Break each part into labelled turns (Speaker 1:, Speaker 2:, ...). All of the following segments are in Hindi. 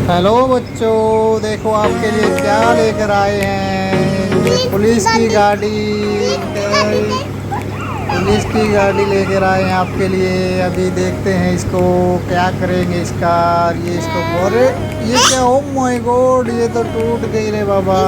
Speaker 1: हेलो बच्चों, देखो आपके लिए क्या लेकर आए हैं। ये पुलिस की गाड़ी लेकर आए हैं आपके लिए। अभी देखते हैं इसको क्या करेंगे इसका। ये इसको बोरे, ये क्या, ओ माय गॉड, ये तो टूट गई रे बाबा।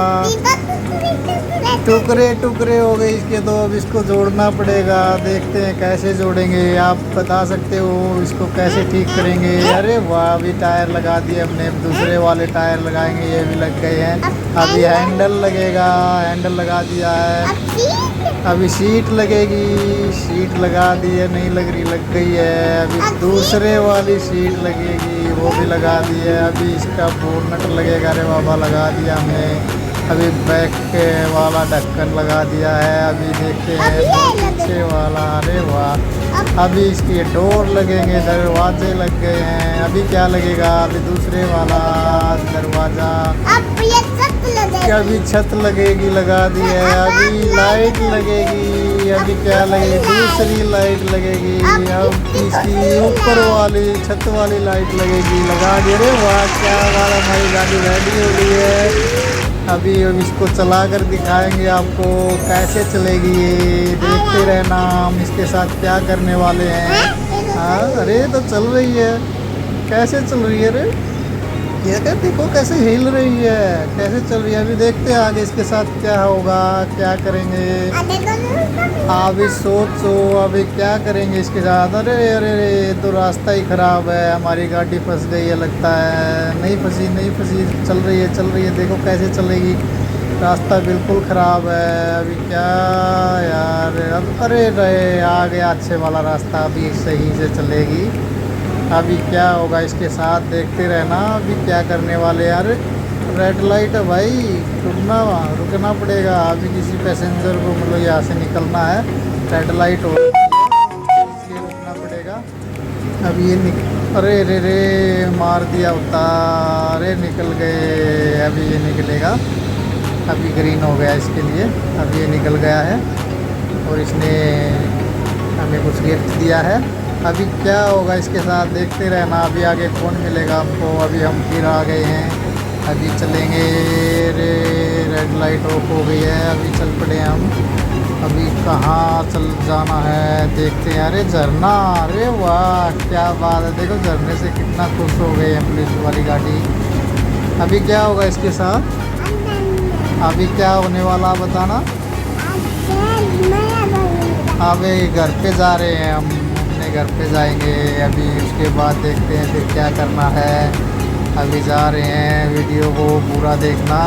Speaker 1: टुकड़े टुकड़े हो गए इसके, तो अब इसको जोड़ना पड़ेगा। देखते हैं कैसे जोड़ेंगे, आप बता सकते हो इसको कैसे ठीक करेंगे। अरे वाह, अभी टायर लगा दिए हमने, दूसरे वाले टायर लगाएंगे। ये भी लग गए हैं। अभी हैंडल लगेगा, हैंडल लगा दिया है। अभी सीट लगेगी, सीट लगा दी है, नहीं लग रही, लग गई है। अभी दूसरे वाली सीट लगेगी, वो भी लगा दी है। अभी इसका बोनट लगेगा, अरे बाबा लगा दिया हमने। अभी बैक के वाला ढक्कन लगा दिया है। अभी देखते हैं पीछे वाला, अरे वाह। अभी इसके डोर लगेंगे, दरवाजे लग गए हैं। अभी क्या लगेगा, अभी दूसरे वाला दरवाज़ा। अभी छत लगेगी, लगा दी है। अभी लाइट लगेगी, अभी क्या लगेगी, दूसरी लाइट लगेगी। अब इसकी ऊपर वाली छत वाली लाइट लगेगी, लगा दी। अरे वाह, क्या बात, हमारी गाड़ी रेडी हो गई है। अभी हम इसको चला कर दिखाएंगे आपको कैसे चलेगी ये। देखते रहना हम इसके साथ क्या करने वाले हैं। हाँ, अरे तो चल रही है, कैसे चल रही है रे, ये क्या, देखो कैसे हिल रही है, कैसे चल रही है। अभी देखते हैं आगे इसके साथ क्या होगा, क्या करेंगे। अभी सोचो अभी क्या करेंगे इसके साथ। अरे अरे अरे, तो रास्ता ही ख़राब है, हमारी गाड़ी फंस गई है लगता है। नहीं फंसी, नहीं फंसी, चल रही है, चल रही है, देखो कैसे चलेगी। रास्ता बिल्कुल ख़राब है। अभी क्या यार, अब अरे रहे आ गया अच्छे वाला रास्ता, अभी सही से चलेगी। अभी क्या होगा इसके साथ, देखते रहना। अभी क्या करने वाले यार, रेड लाइट है भाई, रुकना पड़ेगा। अभी किसी पैसेंजर को मतलब यहाँ से निकलना है, रेड लाइट हो इसलिए रुकना पड़ेगा। अभी ये अरे रे रे, मार दिया उतार, अरे निकल गए। अभी ये निकलेगा, अभी ग्रीन हो गया इसके लिए। अभी ये निकल गया है और इसने हमें कुछ गिफ्ट दिया है। अभी क्या होगा इसके साथ, देखते रहना। अभी आगे कौन मिलेगा हमको। अभी हम फिर आ गए हैं, अभी चलेंगे रे। रेड लाइट ऑफ हो गई है, अभी चल पड़े हम। अभी कहाँ चल जाना है देखते हैं। अरे झरना, अरे वाह क्या बात है, देखो झरने से कितना खुश हो गए हैं पुलिस वाली गाड़ी। अभी क्या होगा इसके साथ, अभी क्या होने वाला बताना। अभी घर पे जा रहे हैं हम, अपने घर पे जाएंगे। अभी उसके बाद देखते हैं फिर क्या करना है। अभी जा रहे हैं, वीडियो को पूरा देखना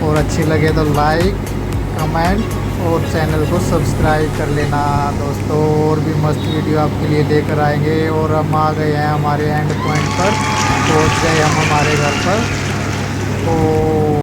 Speaker 1: और अच्छी लगे तो लाइक कमेंट और चैनल को सब्सक्राइब कर लेना दोस्तों। और भी मस्त वीडियो आपके लिए लेकर आएंगे। और हम आ गए हैं हमारे एंड पॉइंट पर, पहुंच गए हम हमारे घर पर। तो